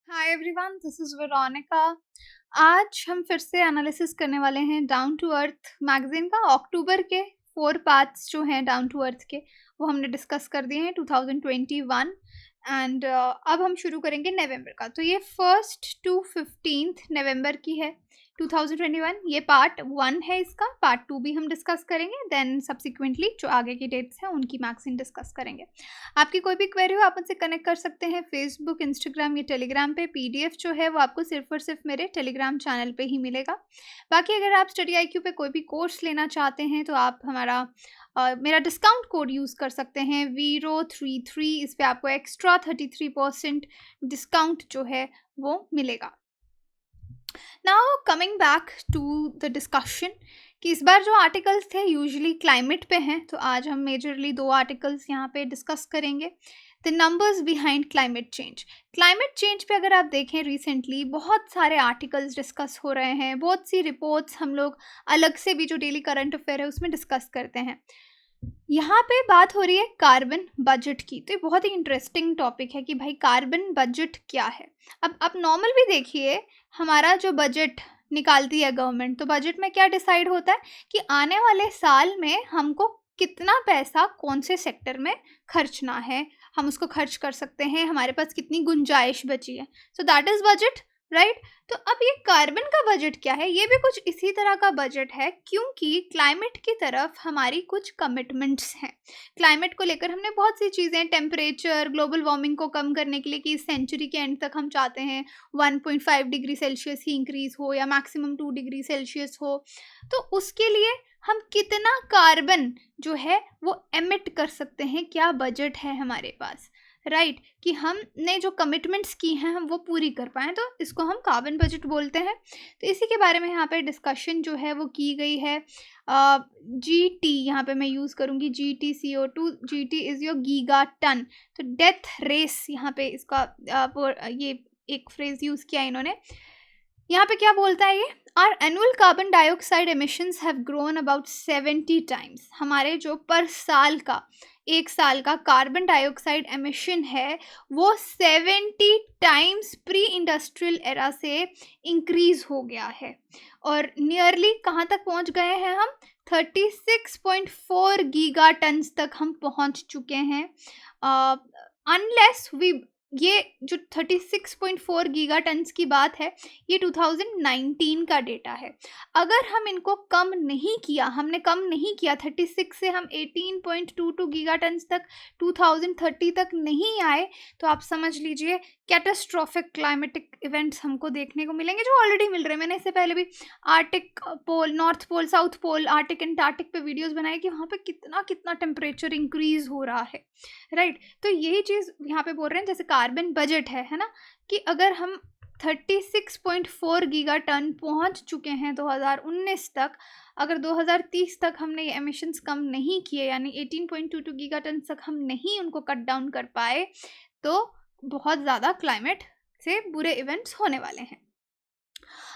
Hi everyone, this is Veronica. आज हम फिर से एनालिसिस करने वाले हैं डाउन टू अर्थ मैगज़ीन का। अक्टूबर के 4 पार्ट्स जो हैं डाउन टू अर्थ के, वो हमने डिस्कस कर दिए हैं 2021 एंड अब हम शुरू करेंगे नवंबर का। तो ये 1st टू 15th नवंबर की है 2021। ये पार्ट 1 है इसका, पार्ट 2 भी हम डिस्कस करेंगे, देन सब्सिक्वेंटली जो आगे की डेट्स हैं उनकी मैगज़ीन डिस्कस करेंगे। आपकी कोई भी क्वेरी हो आप मुझसे कनेक्ट कर सकते हैं फेसबुक, इंस्टाग्राम या टेलीग्राम पे। पीडीएफ जो है वो आपको सिर्फ और सिर्फ मेरे टेलीग्राम चैनल पे ही मिलेगा। बाकी अगर आप स्टडी आईक्यू पे कोई भी कोर्स लेना चाहते हैं तो आप मेरा डिस्काउंट कोड यूज़ कर सकते हैं VERO33। इस पे आपको एक्स्ट्रा 33% डिस्काउंट जो है वो मिलेगा। Now coming back to the discussion कि इस बार जो आर्टिकल्स थे यूजुअली क्लाइमेट पे हैं, तो आज हम मेजरली 2 आर्टिकल्स यहाँ पे डिस्कस करेंगे। The numbers behind climate change. Climate change पे अगर आप देखें रिसेंटली बहुत सारे आर्टिकल्स डिस्कस हो रहे हैं, बहुत सी रिपोर्ट्स हम लोग अलग से भी जो डेली करंट अफेयर है उसमें डिस्कस करते हैं। यहाँ पे बात हो रही है कार्बन बजट की। तो ये बहुत ही इंटरेस्टिंग टॉपिक है कि भाई कार्बन बजट क्या है। अब आप नॉर्मल भी देखिए, हमारा जो बजट निकालती है गवर्नमेंट, तो बजट में क्या डिसाइड होता है कि आने वाले साल में हमको कितना पैसा कौन से सेक्टर में खर्चना है, हम उसको खर्च कर सकते हैं, हमारे पास कितनी गुंजाइश बची है। So that is budget, right. तो अब ये कार्बन का बजट क्या है, ये भी कुछ इसी तरह का बजट है, क्योंकि क्लाइमेट की तरफ हमारी कुछ कमिटमेंट्स हैं। क्लाइमेट को लेकर हमने बहुत सी चीज़ें, टेम्परेचर, ग्लोबल वार्मिंग को कम करने के लिए कि इस सेंचुरी के एंड तक हम चाहते हैं 1.5 डिग्री सेल्सियस ही इंक्रीज़ हो या मैक्सिमम 2 डिग्री सेल्सियस हो। तो उसके लिए हम कितना कार्बन जो है वो एमिट कर सकते हैं, क्या बजट है हमारे पास, राइट, कि हमने जो कमिटमेंट्स की हैं हम वो पूरी कर पाएँ, तो इसको हम कार्बन बजट बोलते हैं। तो इसी के बारे में यहाँ पे डिस्कशन जो है वो की गई है। GT यहाँ पे मैं यूज़ करूँगी, GTCO2। GT is your gigaton. तो डेथ रेस यहाँ पे इसका ये एक फ्रेज़ यूज़ किया इन्होंने। यहाँ पे क्या बोलता है ये, are annual carbon dioxide emissions have grown about 70 times. हमारे जो पर साल का, एक साल का कार्बन डाइऑक्साइड एमिशन है वो 70 टाइम्स प्री इंडस्ट्रियल एरा से इंक्रीज हो गया है। और नियरली कहाँ तक पहुँच गए हैं हम, 36.4 गीगा टन्स तक हम पहुँच चुके हैं। अनलेस वी, ये जो 36.4 गीगा टन्स की बात है ये 2019 का डेटा है। अगर हम इनको कम नहीं किया, हमने कम नहीं किया 36 से हम 18.22 गीगा टन्स तक 2030 तक नहीं आए, तो आप समझ लीजिए कैटास्ट्रॉफिक क्लाइमेटिक इवेंट्स हमको देखने को मिलेंगे, जो ऑलरेडी मिल रहे हैं। मैंने इससे पहले भी Arctic pole, North Pole, South Pole, Arctic Antarctic पे वीडियोस बनाए कि वहाँ पे कितना कितना टेम्परेचर इंक्रीज हो रहा है, राइट। तो यही चीज़ यहाँ पे बोल रहे हैं, जैसे कार्बन बजट है ना, कि अगर हम 36.4 गीगा टन पहुँच चुके हैं 2019 तक, अगर 2030 तक हमने ये एमिशंस कम नहीं किए, यानी 18.22 गीगा टन तक हम नहीं उनको कट डाउन कर पाए, तो बहुत ज़्यादा क्लाइमेट से बुरे इवेंट्स होने वाले हैं।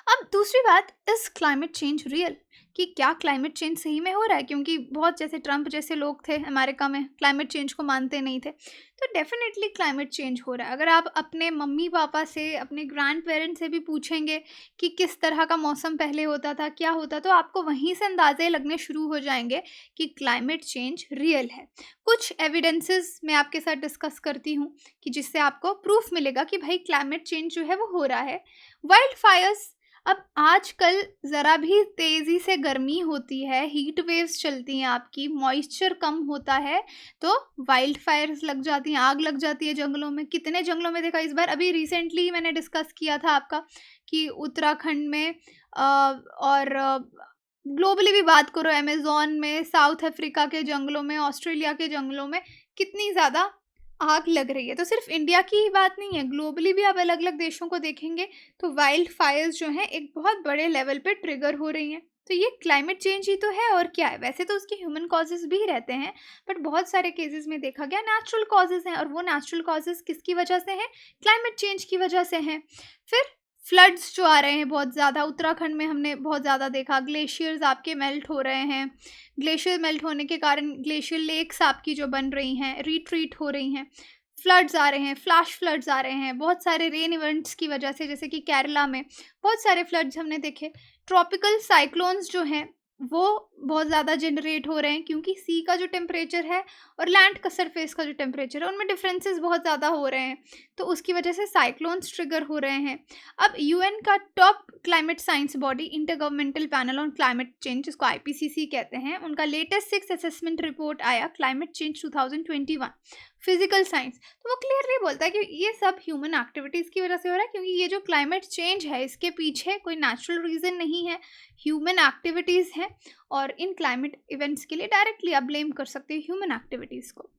अब दूसरी बात, इज क्लाइमेट चेंज रियल, कि क्या क्लाइमेट चेंज सही में हो रहा है, क्योंकि बहुत जैसे ट्रम्प जैसे लोग थे अमेरिका में, क्लाइमेट चेंज को मानते नहीं थे। तो डेफिनेटली क्लाइमेट चेंज हो रहा है। अगर आप अपने मम्मी पापा से, अपने ग्रैंड पेरेंट्स से भी पूछेंगे कि किस तरह का मौसम पहले होता था, क्या होता, तो आपको वहीं से अंदाजे लगने शुरू हो जाएंगे कि क्लाइमेट चेंज रियल है। कुछ एविडेंसेस मैं आपके साथ डिस्कस करती हूँ कि जिससे आपको प्रूफ मिलेगा कि भाई क्लाइमेट चेंज जो है वो हो रहा है। वाइल्ड फायर्स, अब आजकल ज़रा भी तेज़ी से गर्मी होती है, हीट वेव्स चलती हैं आपकी, मॉइस्चर कम होता है, तो वाइल्ड फायर्स लग जाती हैं, आग लग जाती है जंगलों में। कितने जंगलों में देखा इस बार, अभी रिसेंटली ही मैंने डिस्कस किया था आपका कि उत्तराखंड में और ग्लोबली भी बात करो, अमेज़न में, साउथ अफ्रीका के जंगलों में, ऑस्ट्रेलिया के जंगलों में कितनी ज़्यादा आग लग रही है। तो सिर्फ इंडिया की ही बात नहीं है, ग्लोबली भी आप अलग अलग देशों को देखेंगे तो वाइल्ड फायर्स जो हैं एक बहुत बड़े लेवल पे ट्रिगर हो रही हैं। तो ये क्लाइमेट चेंज ही तो है, और क्या है। वैसे तो उसके ह्यूमन कॉजेज़ भी रहते हैं, बट बहुत सारे केसेस में देखा गया नेचुरल कॉजेज़ हैं, और वो नेचुरल कॉजेज़ किसकी वजह से हैं, क्लाइमेट चेंज की वजह से हैं। फिर फ्लड्स जो आ रहे हैं बहुत ज़्यादा, उत्तराखंड में हमने बहुत ज़्यादा देखा, ग्लेशियर्स आपके मेल्ट हो रहे हैं, ग्लेशियर मेल्ट होने के कारण ग्लेशियर लेक्स आपकी जो बन रही हैं, रिट्रीट हो रही हैं। फ्लड्स आ रहे हैं, फ्लैश फ्लड्स आ रहे हैं, बहुत सारे रेन इवेंट्स की वजह से, जैसे कि केरला में बहुत सारे फ्लड्स हमने देखे। ट्रॉपिकल साइक्लोन्स जो हैं वो बहुत ज़्यादा जनरेट हो रहे हैं, क्योंकि सी का जो टेम्परेचर है और लैंड का सरफेस का जो टेम्परेचर है उनमें डिफरेंसेस बहुत ज़्यादा हो रहे हैं, तो उसकी वजह से साइक्लोन्स ट्रिगर हो रहे हैं। अब यूएन का top climate science body inter governmental panel on climate change, जिसको आईपीसीसी कहते हैं, उनका लेटेस्ट 6 असेसमेंट रिपोर्ट आया, क्लाइमेट चेंज 2021 फिजिकल साइंस। तो वो क्लियरली बोलता है कि ये सब ह्यूमन एक्टिविटीज़ की वजह से हो रहा है, क्योंकि ये जो क्लाइमेट चेंज है इसके पीछे कोई नेचुरल रीज़न नहीं है, ह्यूमन एक्टिविटीज़ हैं। और इन क्लाइमेट इवेंट्स के लिए डायरेक्टली आप ब्लेम कर सकते हैं ह्यूमन एक्टिविटीज़ को।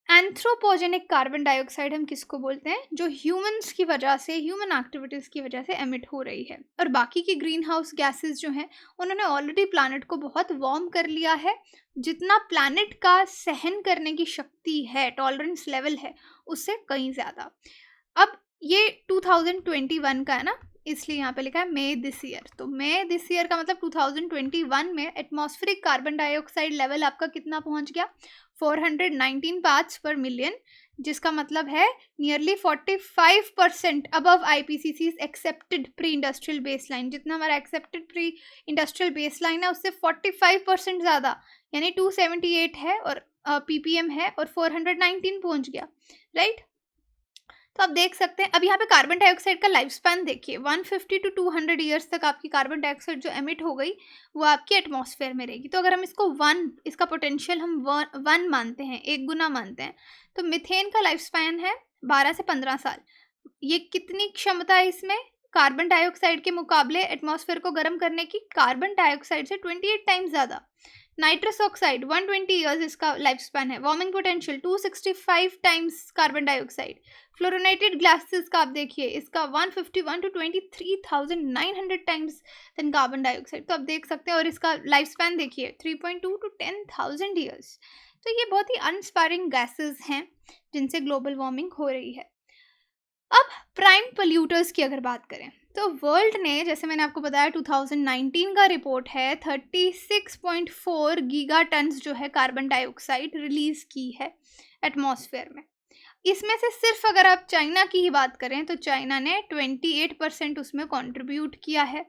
एंथ्रोपोजेनिक कार्बन डाइऑक्साइड हम किसको बोलते हैं, जो ह्यूमंस की वजह से, ह्यूमन एक्टिविटीज़ की वजह से एमिट हो रही है। और बाकी की ग्रीन हाउस गैसेज जो हैं उन्होंने ऑलरेडी प्लानट को बहुत वार्म कर लिया है, जितना प्लानट का सहन करने की शक्ति है, टॉलरेंस लेवल है, उससे कहीं ज़्यादा। अब ये 2021 का है ना, इसलिए यहाँ पे लिखा है मे दिस ईयर। तो मे दिस ईयर का मतलब 2021 में एटमॉस्फेरिक कार्बन डाइऑक्साइड लेवल आपका कितना पहुँच गया, 419 पार्ट्स पर मिलियन, जिसका मतलब है nearly 45% above IPCC's accepted pre industrial baseline. जितना हमारा एक्सेप्टेड प्री इंडस्ट्रियल बेसलाइन है उससे 45% ज़्यादा, यानी 278 है और पीपीएम है, और 419 पहुंच गया, राइट। तो आप देख सकते हैं। अब यहाँ पे कार्बन डाइऑक्साइड का लाइफ स्पैन देखिए, 150 to 200 ईयर्स तक आपकी कार्बन डाइऑक्साइड जो एमिट हो गई वो आपकी एटमॉस्फेयर में रहेगी। तो अगर हम इसको इसका पोटेंशियल हम 1 मानते हैं, 1 गुना मानते हैं, तो मीथेन का लाइफ स्पैन है 12 से 15 साल। ये कितनी क्षमता है इसमें कार्बन डाइऑक्साइड के मुकाबले एटमॉस्फेयर को गर्म करने की, कार्बन डाइऑक्साइड से 28 टाइम्स ज़्यादा। नाइट्रस ऑक्साइड 120 ईयर्स इसका लाइफ स्पैन है, warming potential 265 times carbon dioxide. Fluorinated gases का आप देखिए, इसका 151 to 23,900 times than carbon dioxide. तो आप देख सकते हैं, और इसका लाइफ स्पैन देखिए 3.2 to 10,000 ईयर्स। तो ये बहुत ही अनस्पायरिंग गैसेस हैं जिनसे ग्लोबल वार्मिंग हो रही है। अब प्राइम पोल्यूटर्स की अगर बात करें तो वर्ल्ड ने, जैसे मैंने आपको बताया 2019 का रिपोर्ट है, 36.4 गीगा टन्स जो है कार्बन डाइऑक्साइड रिलीज की है एटमॉस्फेयर में। इसमें से सिर्फ अगर आप चाइना की ही बात करें तो चाइना ने 28% उसमें कंट्रीब्यूट किया है।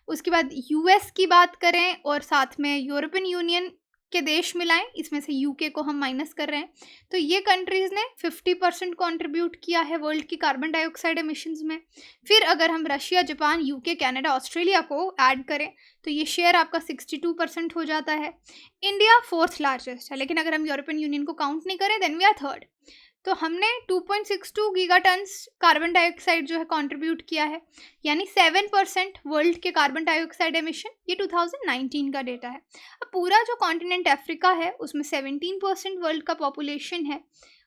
उसके बाद यूएस की बात करें और साथ में यूरोपियन यूनियन के देश मिलाएं, इसमें से यूके को हम माइनस कर रहे हैं, तो ये कंट्रीज़ ने 50% कंट्रीब्यूट किया है वर्ल्ड की कार्बन डाइऑक्साइड एमिशंस में। फिर अगर हम Russia, Japan, UK, Canada, Australia को ऐड करें तो ये शेयर आपका 62% हो जाता है। इंडिया 4th लार्जेस्ट है, लेकिन अगर हम यूरोपियन यूनियन को काउंट नहीं करें देन वी आर 3rd। तो हमने 2.62 गीगा टन्स कार्बन डाइऑक्साइड जो है कंट्रीब्यूट किया है, यानी 7% वर्ल्ड के कार्बन डाइऑक्साइड एमिशन। ये 2019 का डेटा है। अब पूरा जो कॉन्टिनेंट अफ्रीका है उसमें 17% वर्ल्ड का पॉपुलेशन है,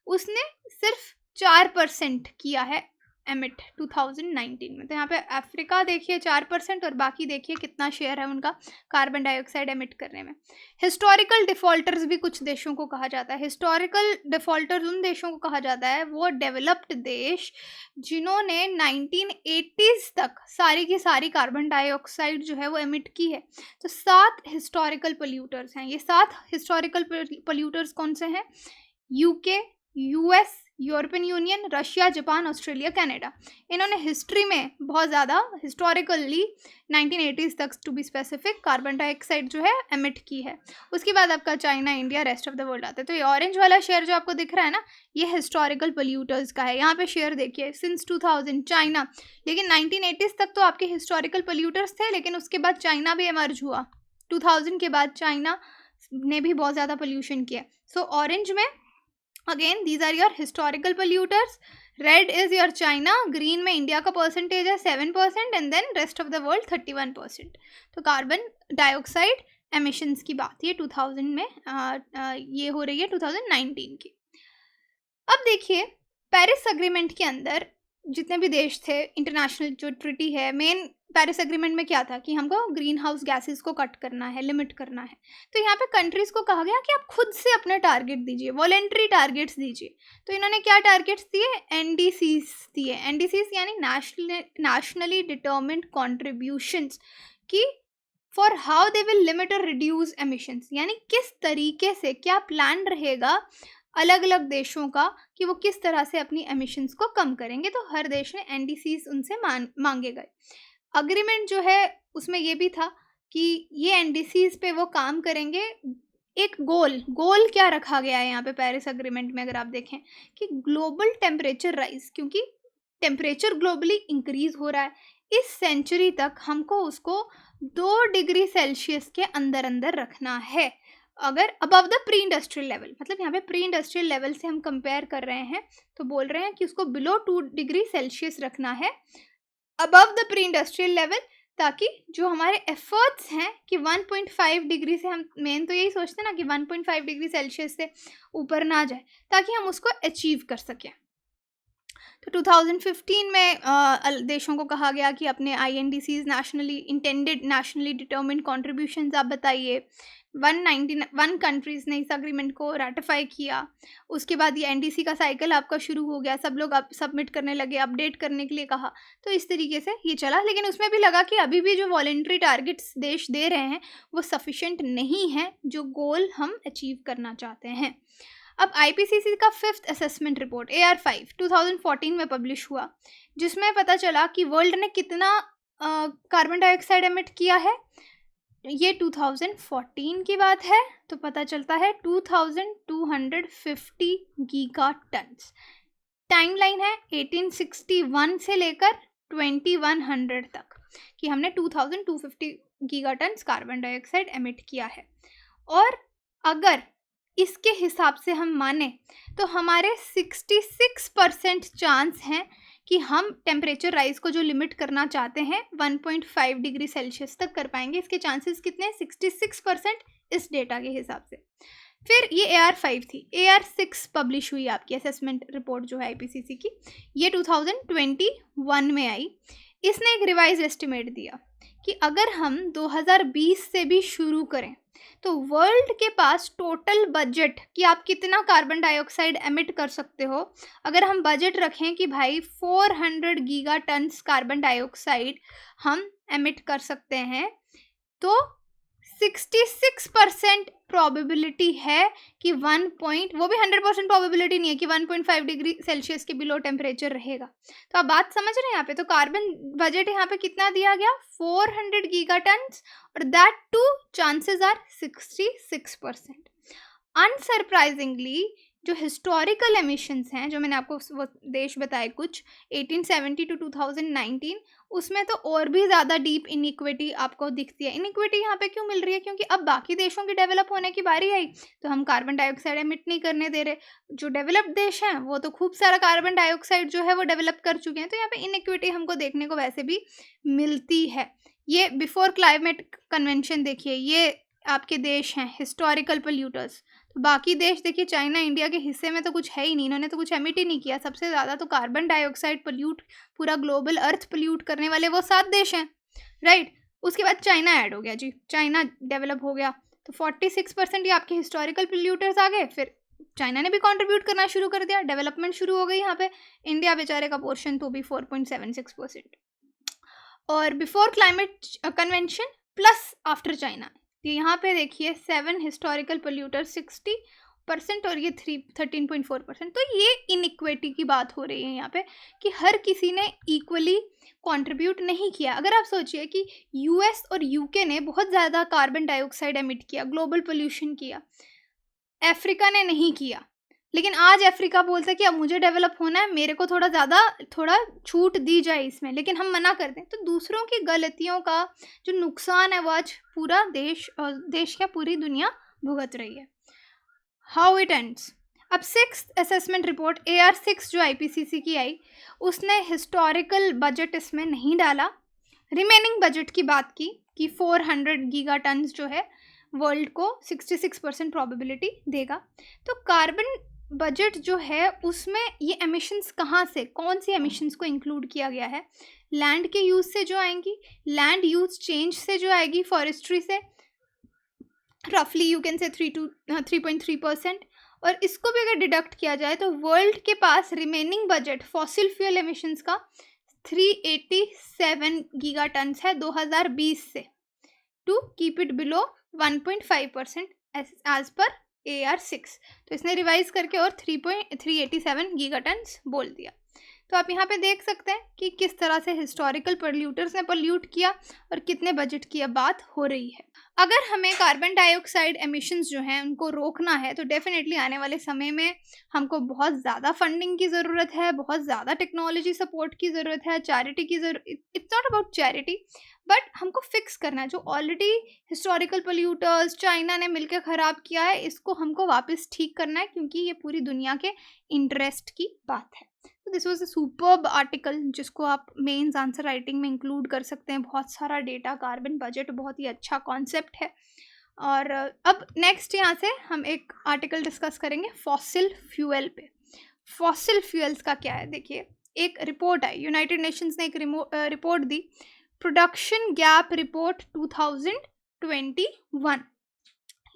उसने सिर्फ 4% किया है एमिट 2019 में। तो यहाँ पे अफ्रीका देखिए 4% और बाकी देखिए कितना शेयर है उनका कार्बन डाइऑक्साइड एमिट करने में। हिस्टोरिकल डिफ़ॉल्टर्स भी कुछ देशों को कहा जाता है। हिस्टोरिकल डिफ़ॉल्टर्स उन देशों को कहा जाता है, वो डेवलप्ड देश जिन्होंने 1980s तक सारी की सारी कार्बन डाइऑक्साइड जो है वो एमिट की है। तो 7 हिस्टोरिकल पोल्यूटर्स हैं। ये 7 हिस्टोरिकल पोल्यूटर्स कौन से हैं? UK, US, European Union, Russia, Japan, Australia, Canada. इन्होंने हिस्ट्री में बहुत ज़्यादा हिस्टोरिकली 1980s तक to be specific carbon dioxide जो है एमिट की है। उसके बाद आपका China, India, rest of the world आता है। तो ये ऑरेंज वाला शेयर जो आपको दिख रहा है ना, ये हिस्टोरिकल पोल्यूटर्स का है। यहाँ पे शेयर देखिए सिंस 2000 चाइना, लेकिन 1980s तक तो आपके हिस्टोरिकल पोल्यूटर्स थे, लेकिन उसके बाद चाइना भी एमर्ज हुआ। 2000 के बाद चाइना ने भी बहुत ज़्यादा पोल्यूशन किया। सो ऑरेंज में again these are your historical polluters, red is your China, green में इंडिया का परसेंटेज है 7% and then rest of the world 31%। तो कार्बन डाइऑक्साइड एमिशंस की बात ये 2000 में ये हो रही है 2019 की। अब देखिए पेरिस एग्रीमेंट के अंदर जितने भी देश थे, इंटरनेशनल जो ट्रिटी है, मेन पेरिस एग्रीमेंट में क्या था कि हमको ग्रीन हाउस गैसेस को कट करना है, लिमिट करना है। तो यहाँ पे कंट्रीज़ को कहा गया कि आप खुद से अपने टारगेट दीजिए, वॉलेंट्री टारगेट्स दीजिए। तो इन्होंने क्या टारगेट्स दिए? एनडीसीज दिए। एनडीसीज यानी नेशनली डिटर्मिन्ड कॉन्ट्रीब्यूशंस की for how they will limit और रिड्यूस एमिशंस, यानी किस तरीके से, क्या प्लान रहेगा अलग अलग देशों का कि वो किस तरह से अपनी एमिशंस को कम करेंगे। तो हर देश ने एनडीसीज उनसे मांगे गए। अग्रीमेंट जो है उसमें ये भी था कि ये एनडीसीज पे वो काम करेंगे। एक गोल क्या रखा गया है यहाँ पे पेरिस अग्रीमेंट में, अगर आप देखें कि ग्लोबल टेम्परेचर राइज, क्योंकि टेम्परेचर ग्लोबली इंक्रीज हो रहा है, इस सेंचुरी तक हमको उसको 2 डिग्री सेल्सियस के अंदर अंदर रखना है। अगर above the pre industrial level, मतलब यहाँ पे प्री इंडस्ट्रियल लेवल से हम कंपेयर कर रहे हैं, तो बोल रहे हैं कि उसको बिलो 2 डिग्री सेल्सियस रखना है above the pre industrial level, ताकि जो हमारे एफर्ट्स हैं कि 1.5 डिग्री से, हम मेन तो यही सोचते हैं ना कि 1.5 डिग्री सेल्सियस से ऊपर ना जाए, ताकि हम उसको अचीव कर सकें। तो 2015 में देशों को कहा गया कि अपने INDCs नेशनली डिटर्मिन्ड कॉन्ट्रीब्यूशंस आप बताइए। 191 कंट्रीज़ ने इस अग्रीमेंट को रेटिफाई किया। उसके बाद ये NDC का साइकिल आपका शुरू हो गया, सब लोग अब सबमिट करने लगे, अपडेट करने के लिए कहा। तो इस तरीके से ये चला, लेकिन उसमें भी लगा कि अभी भी जो वॉलंटरी टारगेट्स देश दे रहे हैं वो सफिशेंट नहीं है जो गोल हम अचीव करना चाहते हैं। अब IPCC का 5th असेसमेंट रिपोर्ट AR5 2014 में पब्लिश हुआ, जिसमें पता चला कि वर्ल्ड ने कितना कार्बन डाइऑक्साइड एमिट किया है। ये 2014 की बात है, तो पता चलता है 2250 गीगा टन्स। टाइमलाइन है 1861 से लेकर 2100 तक कि हमने 2250 gigatons carbon dioxide emit किया है। और अगर इसके हिसाब से हम माने तो हमारे 66% चांस हैं कि हम टेम्परेचर राइज को जो लिमिट करना चाहते हैं 1.5 डिग्री सेल्सियस तक कर पाएंगे। इसके चांसेस कितने? 66% इस डेटा के हिसाब से। फिर ये AR5 थी। AR6 पब्लिश हुई आपकी असेसमेंट रिपोर्ट जो है IPCC की, ये 2021 में आई। इसने एक रिवाइज एस्टिमेट दिया कि अगर हम 2020 से भी शुरू करें तो वर्ल्ड के पास टोटल बजट कि आप कितना कार्बन डाइऑक्साइड एमिट कर सकते हो, अगर हम बजट रखें कि भाई 400 गीगा टन्स कार्बन डाइऑक्साइड हम एमिट कर सकते हैं, तो 66% प्रोबेबिलिटी है कि वो भी 100% प्रोबेबिलिटी नहीं है कि 1.5 डिग्री सेल्सियस के बिलो टेम्परेचर रहेगा। तो आप बात समझ रहे हैं यहाँ पे। तो कार्बन बजट यहाँ पे कितना दिया गया? 400 गीगा टन्स, और that too chances are 66%। Unsurprisingly जो हिस्टोरिकल एमिशंस हैं, जो मैंने आपको वो देश बताए कुछ 1870 to 2019, उसमें तो और भी ज़्यादा डीप इनइक्विटी आपको दिखती है। इनइक्विटी यहाँ पे क्यों मिल रही है? क्योंकि अब बाकी देशों की डेवलप होने की बारी आई तो हम कार्बन डाइऑक्साइड एमिट नहीं करने दे रहे। जो डेवलप्ड देश हैं वो तो खूब सारा कार्बन डाइऑक्साइड जो है वो डेवलप कर चुके हैं। तो यहाँ पे इनइक्विटी हमको देखने को वैसे भी मिलती है। ये बिफोर क्लाइमेट कन्वेंशन देखिए, ये आपके देश हैं हिस्टोरिकल पोल्यूटर्स। तो बाकी देश देखिए, चाइना इंडिया के हिस्से में तो कुछ है ही नहीं, इन्होंने तो कुछ एमिट ही नहीं किया। सबसे ज़्यादा तो कार्बन डाइऑक्साइड पोल्यूट, पूरा ग्लोबल अर्थ पोल्यूट करने वाले वो 7 देश हैं, राइट। उसके बाद चाइना ऐड हो गया जी, चाइना डेवलप हो गया, तो 46% ये आपके हिस्टोरिकल पोल्यूटर्स आ गए। फिर चाइना ने भी कंट्रीब्यूट करना शुरू कर दिया, डेवलपमेंट शुरू हो गई यहाँ पे। इंडिया बेचारे का पोर्शन तो भी 4.76%। और before climate convention plus after China, तो यहाँ पे देखिए 7 हिस्टोरिकल पोल्यूटर 60% और ये 13.4%। तो ये इनइक्विटी की बात हो रही है यहाँ पे कि हर किसी ने इक्वली कंट्रीब्यूट नहीं किया। अगर आप सोचिए कि US और UK ने बहुत ज़्यादा कार्बन डाइऑक्साइड एमिट किया, ग्लोबल पोल्यूशन किया, अफ्रीका ने नहीं किया, लेकिन आज अफ्रीका बोलता है कि अब मुझे डेवलप होना है, मेरे को थोड़ा छूट दी जाए इसमें, लेकिन हम मना कर दें। तो दूसरों की गलतियों का जो नुकसान है वो आज पूरा देश क्या पूरी दुनिया भुगत रही है। How it ends. अब 6th असेसमेंट रिपोर्ट AR6 जो IPCC की आई, उसने हिस्टोरिकल बजट इसमें नहीं डाला, रिमेनिंग बजट की बात की कि 400 गीगा टन्स जो है वर्ल्ड को 66% प्रोबेबिलिटी देगा। तो कार्बन बजट जो है उसमें ये एमिशंस कहाँ से, कौन सी एमिशंस को इंक्लूड किया गया है? लैंड के यूज़ से जो आएंगी, लैंड यूज चेंज से जो आएगी, फॉरेस्ट्री से रफली यू कैन से 3.3%। और इसको भी अगर डिडक्ट किया जाए तो वर्ल्ड के पास remaining budget fossil fuel emissions का 387 गीगा टन्स है 2020 से, to keep it below 1.5% as per AR6, तो इसने रिवाइज करके और 3.387 गीगाटन्स बोल दिया। तो आप यहाँ पे देख सकते हैं कि किस तरह से हिस्टोरिकल पोल्यूटर्स ने पोल्यूट किया और कितने बजट की अब बात हो रही है। अगर हमें कार्बन डाइऑक्साइड एमिशंस जो हैं उनको रोकना है तो डेफिनेटली आने वाले समय में हमको बहुत ज़्यादा फंडिंग की ज़रूरत है, बहुत ज़्यादा टेक्नोलॉजी सपोर्ट की ज़रूरत है, चैरिटी की ज़रूरत, it's not about charity, but हमको फिक्स करना है जो ऑलरेडी हिस्टोरिकल पोल्यूटर्स चाइना ने मिलकर ख़राब किया है, इसको हमको वापस ठीक करना है क्योंकि ये पूरी दुनिया के इंटरेस्ट की बात है। This was a superb article जिसको आप मेंस आंसर राइटिंग में इंक्लूड कर सकते हैं। बहुत सारा डेटा, कार्बन बजट, बहुत ही अच्छा कॉन्सेप्ट है। और अब नेक्स्ट यहाँ से हम एक आर्टिकल डिस्कस करेंगे फॉसिल फ्यूल पे। फॉसिल फ्यूल्स का क्या है, देखिए एक रिपोर्ट आई, यूनाइटेड नेशंस ने एक रिपोर्ट दी, प्रोडक्शन गैप रिपोर्ट 2021,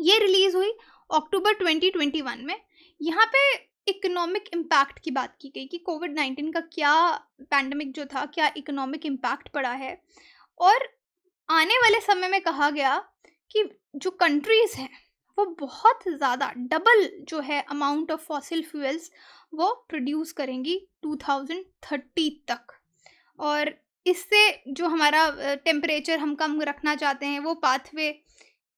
ये रिलीज हुई अक्टूबर 2021 में। यहाँ पे इकोनॉमिक इम्पैक्ट की बात की गई कि कोविड-19 का क्या, पैंडमिक जो था, क्या इकोनॉमिक इम्पैक्ट पड़ा है। और आने वाले समय में कहा गया कि जो कंट्रीज़ हैं वो बहुत ज़्यादा, डबल जो है अमाउंट ऑफ फॉसिल फ्यूल्स वो प्रोड्यूस करेंगी 2030 तक। और इससे जो हमारा टेम्परेचर हम कम रखना चाहते हैं वो पाथवे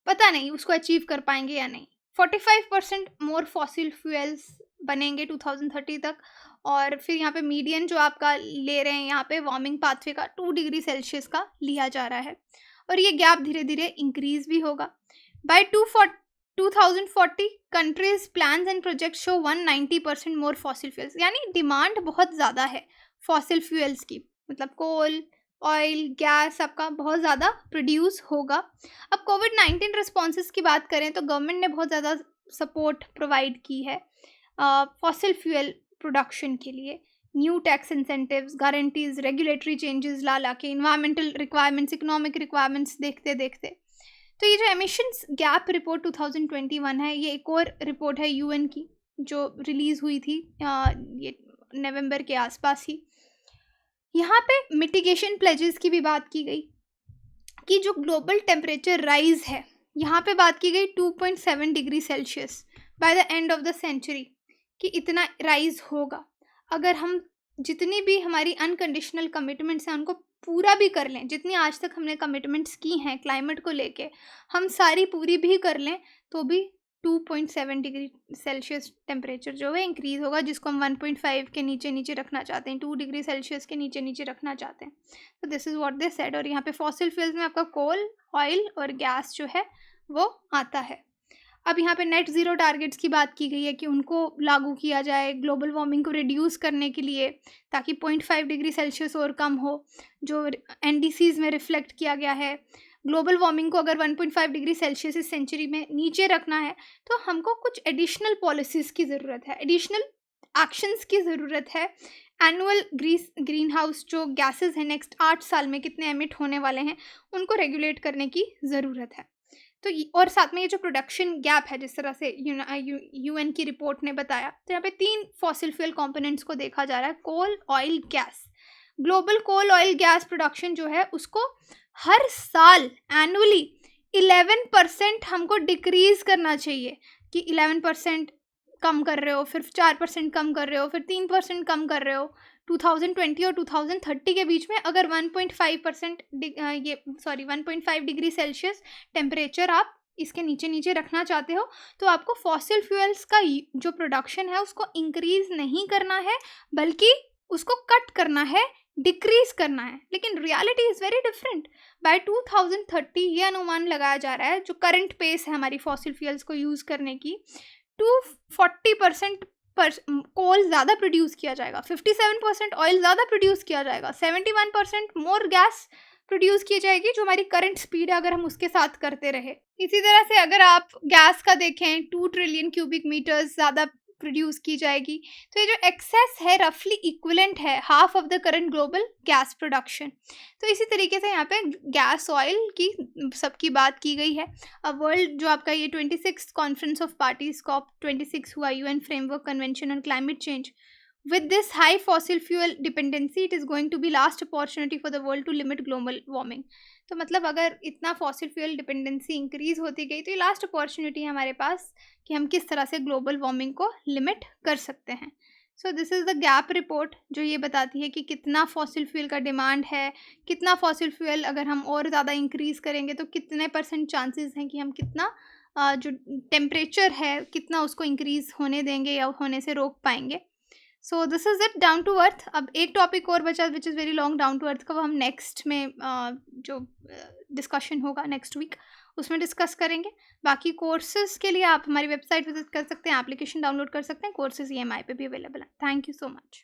पता नहीं उसको अचीव कर पाएंगे या नहीं। 45% मोर फॉसिल फ्यूल्स बनेंगे 2030 तक। और फिर यहाँ पे मीडियन जो आपका ले रहे हैं, यहाँ पे वार्मिंग पाथवे का 2 डिग्री सेल्सियस का लिया जा रहा है और ये गैप धीरे धीरे इंक्रीज भी होगा। By 2040 countries plans and project show 190% more fossil fuels, यानी डिमांड बहुत ज़्यादा है फॉसिल फ्यूल्स की, मतलब कोल, ऑयल, गैस सबका बहुत ज़्यादा प्रोड्यूस होगा। अब कोविड-19 रिस्पॉन्सेस की बात करें तो गवर्नमेंट ने बहुत ज़्यादा सपोर्ट प्रोवाइड की है फॉसिल फ्यूल प्रोडक्शन के लिए। New tax incentives, guarantees, regulatory changes ला के, इन्वायरमेंटल रिक्वायरमेंट्स, इकोनॉमिक रिक्वायरमेंट्स देखते देखते। तो ये जो एमिशंस गैप रिपोर्ट 2021 है, ये एक और रिपोर्ट है यूएन की जो रिलीज़ हुई थी ये नवंबर के आसपास ही। यहाँ पे मिटिगेशन प्लेजेस की भी बात की गई कि जो ग्लोबल टेम्परेचर राइज है, यहाँ पे बात की गई 2.7 degree Celsius by the end of the century, कि इतना राइज होगा। अगर हम जितनी भी हमारी अनकंडीशनल कमिटमेंट्स हैं उनको पूरा भी कर लें, जितनी आज तक हमने कमिटमेंट्स की हैं क्लाइमेट को लेके, हम सारी पूरी भी कर लें तो भी 2.7 डिग्री सेल्सियस टेम्परेचर जो है इंक्रीज़ होगा, जिसको हम 1.5 के नीचे रखना चाहते हैं, 2 डिग्री सेल्सियस के नीचे रखना चाहते हैं। तो this is what they said. और यहाँ पे फॉसिल फ्यूल्स में आपका कोल, ऑयल और गैस जो है वो आता है। अब यहाँ पे नेट ज़ीरो टारगेट्स की बात की गई है कि उनको लागू किया जाए ग्लोबल वार्मिंग को रिड्यूस करने के लिए, ताकि 0.5 डिग्री सेल्सियस और कम हो, जो NDCs में रिफ्लेक्ट किया गया है। ग्लोबल वार्मिंग को अगर 1.5 डिग्री सेल्सियस इस सेंचुरी में नीचे रखना है तो हमको कुछ एडिशनल पॉलिसीज़ की ज़रूरत है, एडिशनल एक्शंस की ज़रूरत है। एनुअल ग्रीन हाउस जो गैसेस हैं नेक्स्ट 8 साल में कितने एमिट होने वाले हैं उनको रेगुलेट करने की ज़रूरत है। तो और साथ में ये जो प्रोडक्शन गैप है, जिस तरह से यूएन की रिपोर्ट ने बताया, तो यहाँ पे 3 फॉसिल फ्यूल कंपोनेंट्स को देखा जा रहा है, कोल, ऑयल, गैस। ग्लोबल कोल, ऑयल, गैस प्रोडक्शन जो है उसको हर साल एनुअली 11% हमको डिक्रीज करना चाहिए, कि 11% कम कर रहे हो, फिर 4% कम कर रहे हो, फिर 3% कम कर रहे हो। 2020 और 2030 के बीच में अगर 1.5 डिग्री सेल्सियस टेम्परेचर आप इसके नीचे रखना चाहते हो तो आपको फॉसिल फ्यूल्स का जो प्रोडक्शन है उसको इंक्रीज नहीं करना है, बल्कि उसको कट करना है, डिक्रीज करना है। लेकिन reality is very different. By 2030 ये अनुमान लगाया जा रहा है, जो करंट पेस है हमारी फॉसिल फ्यूल्स को यूज़ करने की, 240% पर कोल ज़्यादा प्रोड्यूस किया जाएगा, 57% ऑयल ज़्यादा प्रोड्यूस किया जाएगा, 71% मोर गैस प्रोड्यूस की जाएगी, जो हमारी करंट स्पीड है अगर हम उसके साथ करते रहे। इसी तरह से अगर आप गैस का देखें, 2 ट्रिलियन क्यूबिक मीटर्स ज़्यादा प्रोड्यूस की जाएगी। तो ये जो एक्सेस है रफली इक्विवेलेंट है half of the current global gas production. तो इसी तरीके से यहाँ पे गैस, ऑयल की सबकी बात की गई है। अब वर्ल्ड जो आपका ये 26th conference of parties COP26 हुआ, UN framework convention on climate change. With this high fossil fuel dependency, it is going to be last opportunity for the world to limit global warming. तो मतलब अगर इतना fossil fuel dependency increase होती गई तो ये last opportunity है हमारे पास कि हम किस तरह से ग्लोबल वार्मिंग को लिमिट कर सकते हैं। सो this is the gap report जो ये बताती है कि कितना फॉसिल फ्यूल का डिमांड है, कितना फॉसिल फ्यूल अगर हम और ज़्यादा इंक्रीज़ करेंगे तो कितने % चांसेस हैं कि हम कितना जो टेम्परेचर है कितना उसको इंक्रीज़ होने देंगे या होने से रोक पाएँगे। So this is it down to earth. अब एक टॉपिक और बचा which is very long down to earth का, वो हम नेक्स्ट में जो डिस्कशन होगा नेक्स्ट वीक उसमें डिस्कस करेंगे। बाकी कोर्सेज़ के लिए आप हमारी वेबसाइट विज़िट कर सकते हैं, एप्लीकेशन डाउनलोड कर सकते हैं, कोर्सेज़ ईएमआई पे भी अवेलेबल हैं। Thank you so much.